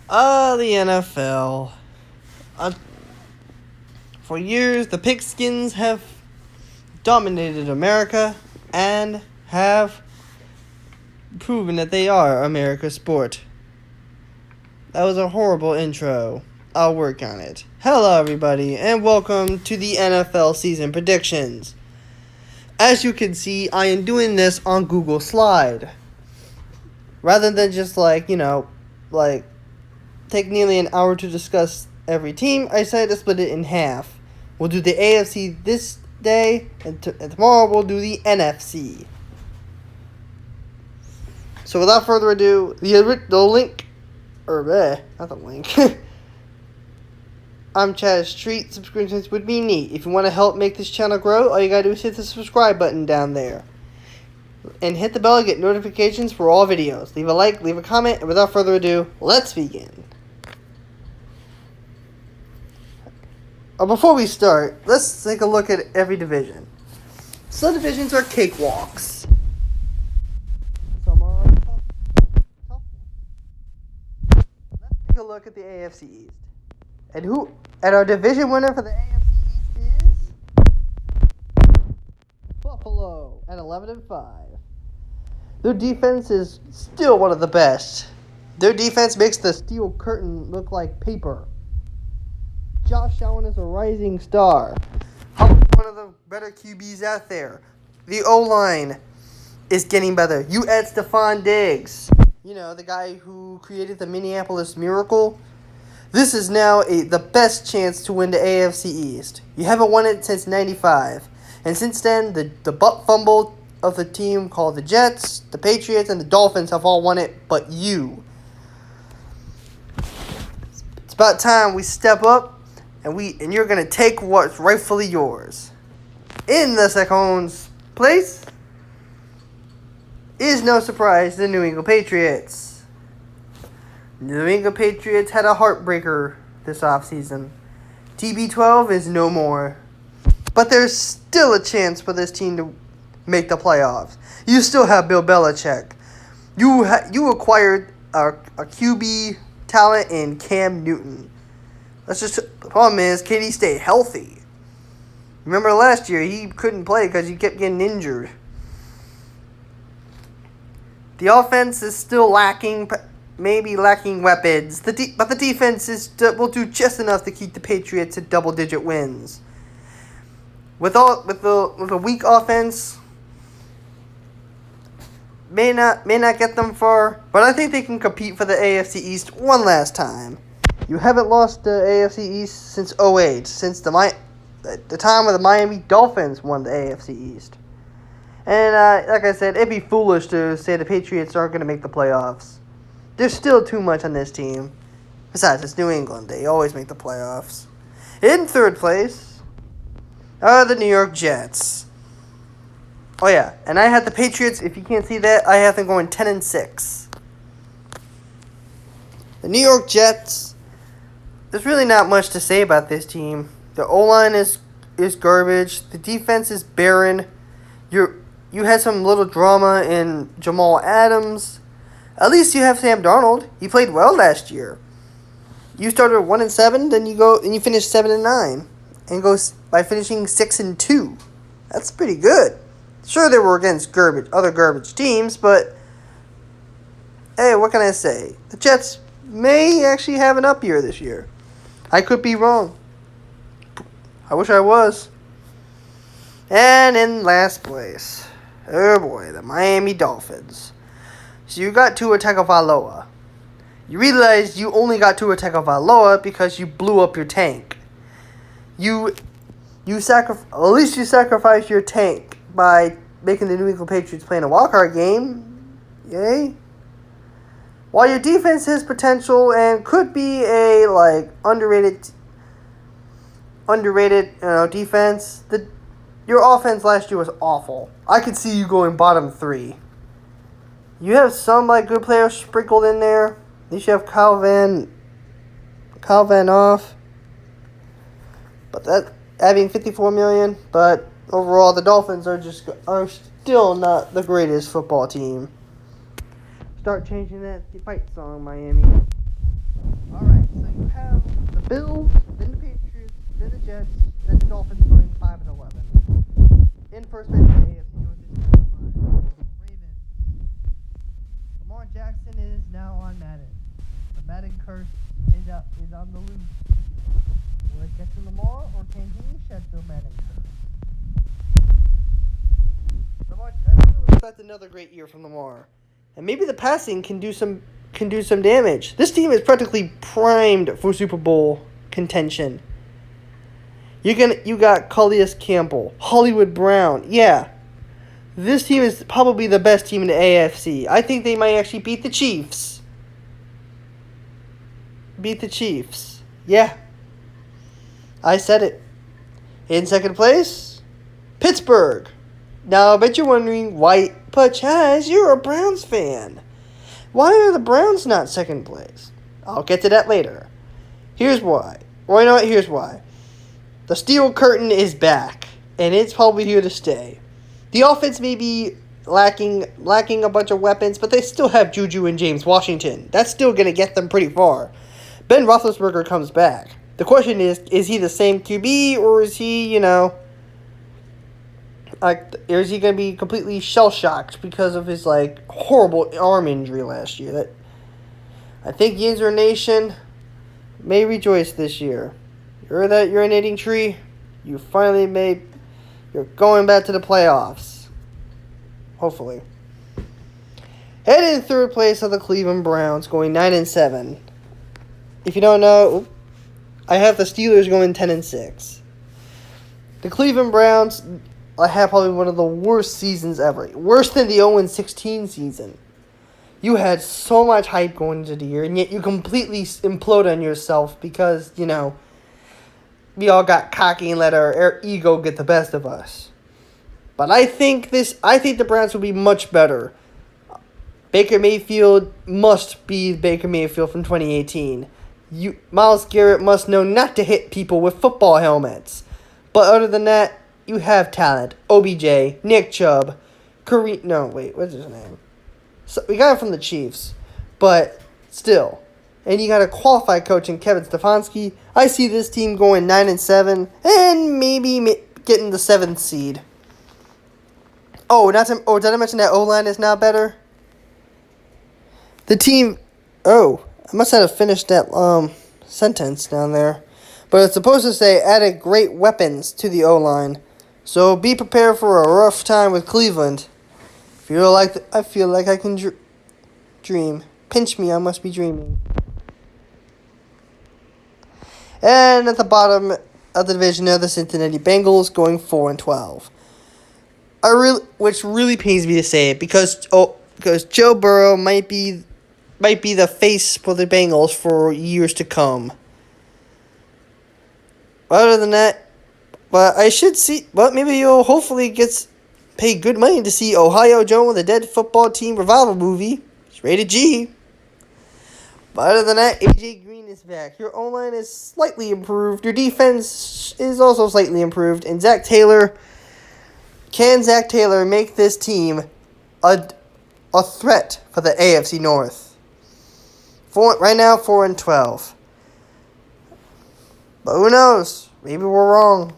The NFL. For years, the pigskins have dominated America and have proven that they are America's sport. That was a horrible intro. I'll work on it. Hello, everybody, and welcome to the NFL season predictions. As you can see, I am doing this on Google Slide. Rather than just take nearly an hour to discuss every team, I decided to split it in half. We'll do the AFC this day, and tomorrow we'll do the NFC. So without further ado, I'm Chad's Treat. Subscriptions would be neat. If you want to help make this channel grow, all you gotta do is hit the subscribe button down there. And hit the bell to get notifications for all videos. Leave a like, leave a comment, and without further ado, let's begin. Before we start, let's take a look at every division. Some divisions are cakewalks. Some are tough. Let's take a look at the AFC East. And our division winner for the AFC East is Buffalo at 11-5. Their defense is still one of the best. Their defense makes the steel curtain look like paper. Josh Allen is a rising star. One of the better QBs out there. The O-line is getting better. You add Stephon Diggs, the guy who created the Minneapolis Miracle. This is now the best chance to win the AFC East. You haven't won it since '95. And since then, the butt fumble of the team called the Jets, the Patriots, and the Dolphins have all won it, but you. It's about time we step up, and you're going to take what's rightfully yours. In the second place is no surprise the New England Patriots. The New England Patriots had a heartbreaker this offseason. TB12 is no more. But there's still a chance for this team to make the playoffs. You still have Bill Belichick. You acquired a QB talent in Cam Newton. The problem is, can he stay healthy? Remember last year, he couldn't play because he kept getting injured. The offense is still lacking, maybe lacking weapons. But the defense will do just enough to keep the Patriots at double-digit wins. With a weak offense, may not get them far, but I think they can compete for the AFC East one last time. You haven't lost the AFC East since 2008, since the time when the Miami Dolphins won the AFC East. And like I said, it'd be foolish to say the Patriots aren't going to make the playoffs. There's still too much on this team. Besides, it's New England. They always make the playoffs. In third place are the New York Jets. Oh yeah, and I had the Patriots. If you can't see that, I have them going 10-6. The New York Jets. There's really not much to say about this team. The O-line is garbage. The defense is barren. You had some little drama in Jamal Adams. At least you have Sam Darnold. He played well last year. You started 1-7, then you go and you finish 7-9, and go by finishing 6-2. That's pretty good. Sure, they were against other garbage teams, but hey, what can I say? The Jets may actually have an up year this year. I could be wrong. I wish I was. And in last place, oh boy, the Miami Dolphins. So you got Tua Tagovailoa. You realized you only got Tua Tagovailoa because you blew up your tank. At least you sacrificed your tank by making the New England Patriots play in a wildcard game. Yay. While your defense has potential and could be a underrated defense, your offense last year was awful. I could see you going bottom 3. You have some good players sprinkled in there. At least you have Kyle Van Off. But that adding $54 million. But overall, the Dolphins are still not the greatest football team. Start changing that fight song, Miami. Alright, so you have the Bills, then the Patriots, then the Jets, then the Dolphins going 5-11. In first place in the AFC North is the Ravens. Lamar Jackson is now on Madden. The Madden curse is on the loose. Will it get to Lamar, or can he shed the Madden curse? I still expect another great year from Lamar, and maybe the passing can do some damage. This team is practically primed for Super Bowl contention. You got Calais Campbell, Hollywood Brown. Yeah, this team is probably the best team in the AFC. I think they might actually beat the Chiefs. Yeah, I said it. In second place, Pittsburgh. Now, I bet you're wondering why, but Chaz, you're a Browns fan. Why are the Browns not second place? I'll get to that later. Here's why. Well, you know what? Here's why. The steel curtain is back, and it's probably here to stay. The offense may be lacking a bunch of weapons, but they still have Juju and James Washington. That's still going to get them pretty far. Ben Roethlisberger comes back. The question is he the same QB, or is he, or is he going to be completely shell-shocked because of his, horrible arm injury last year? I think Yinzer Nation may rejoice this year. You heard that urinating tree? You're going back to the playoffs. Hopefully. Headed in third place are the Cleveland Browns, going 9-7. If you don't know, I have the Steelers going 10-6. The Cleveland Browns have probably one of the worst seasons ever. Worse than the 0-16 season. You had so much hype going into the year, and yet you completely implode on yourself because, we all got cocky and let our ego get the best of us. But I think the Browns will be much better. Baker Mayfield must be Baker Mayfield from 2018. Myles Garrett must know not to hit people with football helmets. But other than that, you have talent. OBJ, Nick Chubb, what's his name? So we got him from the Chiefs, but still. And you got a qualified coach in Kevin Stefanski. I see this team going 9-7 and maybe getting the 7th seed. Did I mention that O-line is now better? The team. I must have finished that sentence down there. But it's supposed to say added great weapons to the O-line. So be prepared for a rough time with Cleveland. I feel like I can dream. Pinch me, I must be dreaming. And at the bottom of the division are the Cincinnati Bengals going 4-12. Which really pains me to say it because Joe Burrow might be the face for the Bengals for years to come. Other than that, maybe you'll hopefully pay good money to see Ohio Joe and the Dead Football Team revival movie. It's rated G. But other than that, AJ Green is back. Your O-line is slightly improved. Your defense is also slightly improved. And Zach Taylor make this team a threat for the AFC North? Right now, 4-12. But who knows? Maybe we're wrong.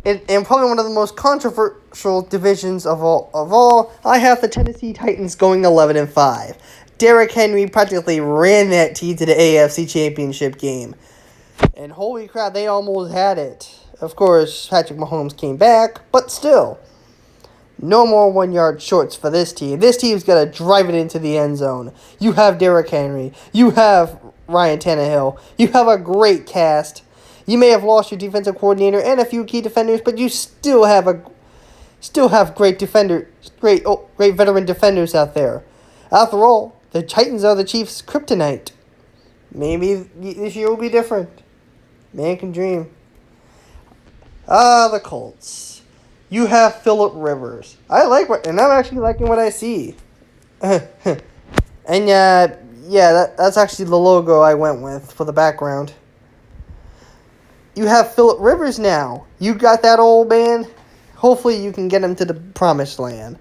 And probably one of the most controversial divisions of all, I have the Tennessee Titans going 11-5. Derrick Henry practically ran that team to the AFC Championship game. And holy crap, they almost had it. Of course, Patrick Mahomes came back, but still. No more 1-yard shorts for this team. This team's got to drive it into the end zone. You have Derrick Henry. You have Ryan Tannehill. You have a great cast. You may have lost your defensive coordinator and a few key defenders, but you still have great veteran defenders out there. After all, the Titans are the Chiefs' kryptonite. Maybe this year will be different. Man can dream. The Colts. You have Phillip Rivers. I'm actually liking what I see. And that's actually the logo I went with for the background. You have Phillip Rivers now. You got that old man. Hopefully you can get him to the promised land.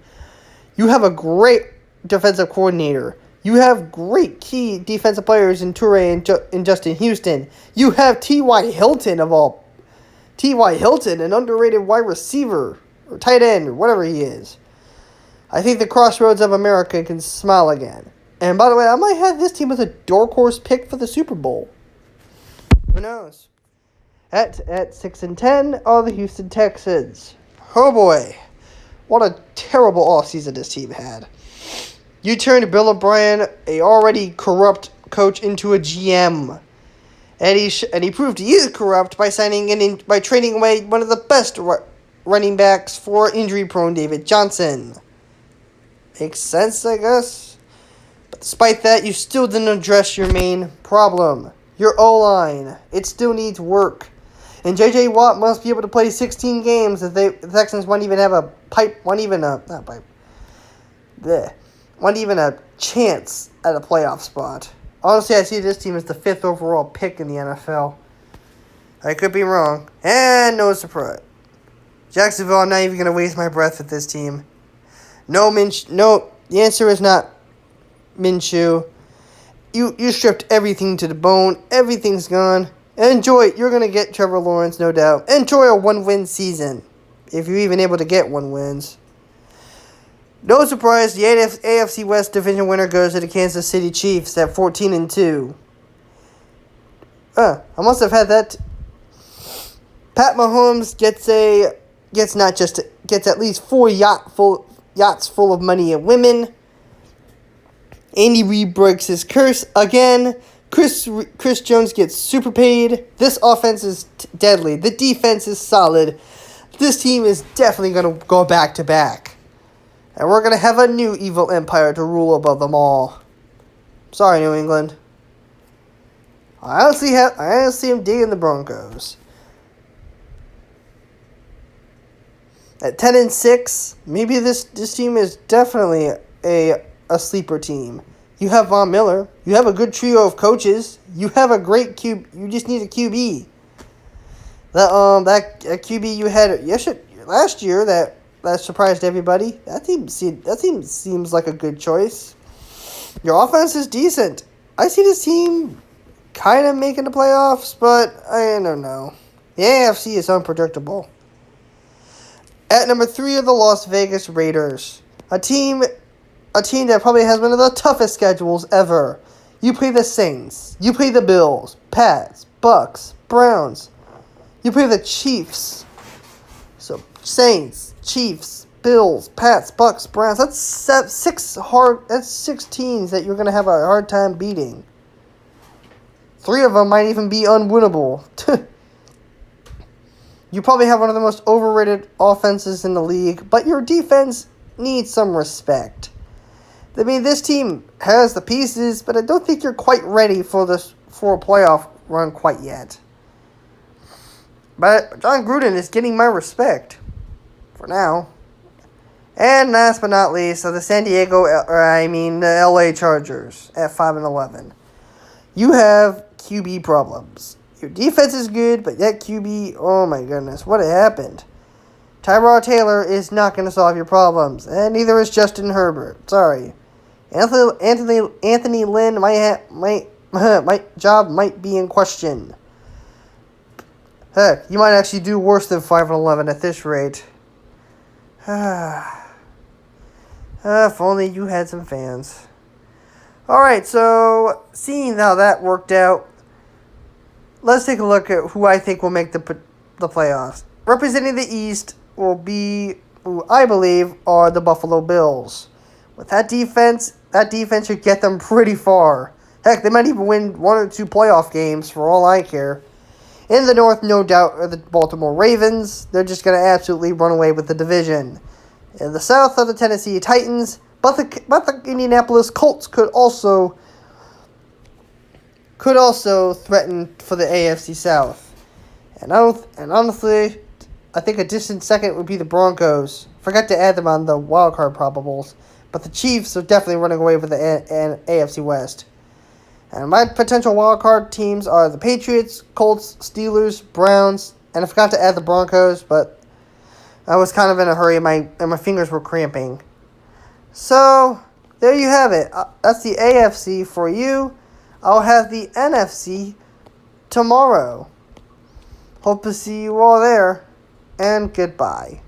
You have a great defensive coordinator. You have great key defensive players in Toure and Justin Houston. You have T.Y. Hilton T.Y. Hilton, an underrated wide receiver or tight end or whatever he is. I think the crossroads of America can smile again. And by the way, I might have this team as a dark horse pick for the Super Bowl. Who knows? At 6-10 are the Houston Texans. Oh boy, what a terrible offseason this team had. You turned Bill O'Brien, a already corrupt coach, into a GM, and he proved he is corrupt by by trading away one of the best running backs for injury-prone David Johnson. Makes sense, I guess. But despite that, you still didn't address your main problem, your O-line. It still needs work. And J.J. Watt must be able to play 16 games if the Texans won't even have a chance at a playoff spot. Honestly, I see this team as the 5th overall pick in the NFL. I could be wrong. And no surprise. Jacksonville, I'm not even going to waste my breath with this team. No, the answer is not Minshew. You stripped everything to the bone. Everything's gone. Enjoy it. You're going to get Trevor Lawrence, no doubt. Enjoy a 1-win season, if you're even able to get 1 wins. No surprise, the AFC West division winner goes to the Kansas City Chiefs at 14-2. I must have had that. Pat Mahomes gets at least 4 yachts full of money and women. Andy Reid breaks his curse again. Chris Jones gets super paid. This offense is deadly. The defense is solid. This team is definitely going to go back-to-back. And we're going to have a new evil empire to rule above them all. Sorry, New England. I honestly am digging the Broncos. At 10-6, maybe this team is definitely a sleeper team. You have Von Miller. You have a good trio of coaches. You have a great QB. You just need a QB. That QB you had last year that surprised everybody. That team seems like a good choice. Your offense is decent. I see this team kind of making the playoffs, but I don't know. The AFC is unpredictable. At number 3 are the Las Vegas Raiders, a team that probably has one of the toughest schedules ever. You play the Saints. You play the Bills, Pats, Bucks, Browns. You play the Chiefs. So Saints, Chiefs, Bills, Pats, Bucks, Browns. That's 6 teams that you're gonna have a hard time beating. 3 of them might even be unwinnable. You probably have one of the most overrated offenses in the league, but your defense needs some respect. I mean, this team has the pieces, but I don't think you're quite ready for a playoff run quite yet. But John Gruden is getting my respect for now. And last but not least, are the the LA Chargers at 5-11. You have QB problems. Your defense is good, but that QB, oh my goodness, what happened? Tyrod Taylor is not going to solve your problems, and neither is Justin Herbert. Sorry. Anthony Lynn my job might be in question. Heck, you might actually do worse than 5-11 at this rate. If only you had some fans. Alright, so seeing how that worked out, let's take a look at who I think will make the playoffs. Representing the East will be who I believe are the Buffalo Bills. With that defense should get them pretty far. Heck, they might even win 1 or 2 playoff games for all I care. In the North, no doubt, are the Baltimore Ravens. They're just going to absolutely run away with the division. In the South are the Tennessee Titans, but the Indianapolis Colts could also threaten for the AFC South. And honestly, I think a distant second would be the Broncos. Forgot to add them on the wildcard probables. But the Chiefs are definitely running away with the AFC West. And my potential wildcard teams are the Patriots, Colts, Steelers, Browns, and I forgot to add the Broncos, but I was kind of in a hurry and my fingers were cramping. So, there you have it. That's the AFC for you. I'll have the NFC tomorrow. Hope to see you all there, and goodbye.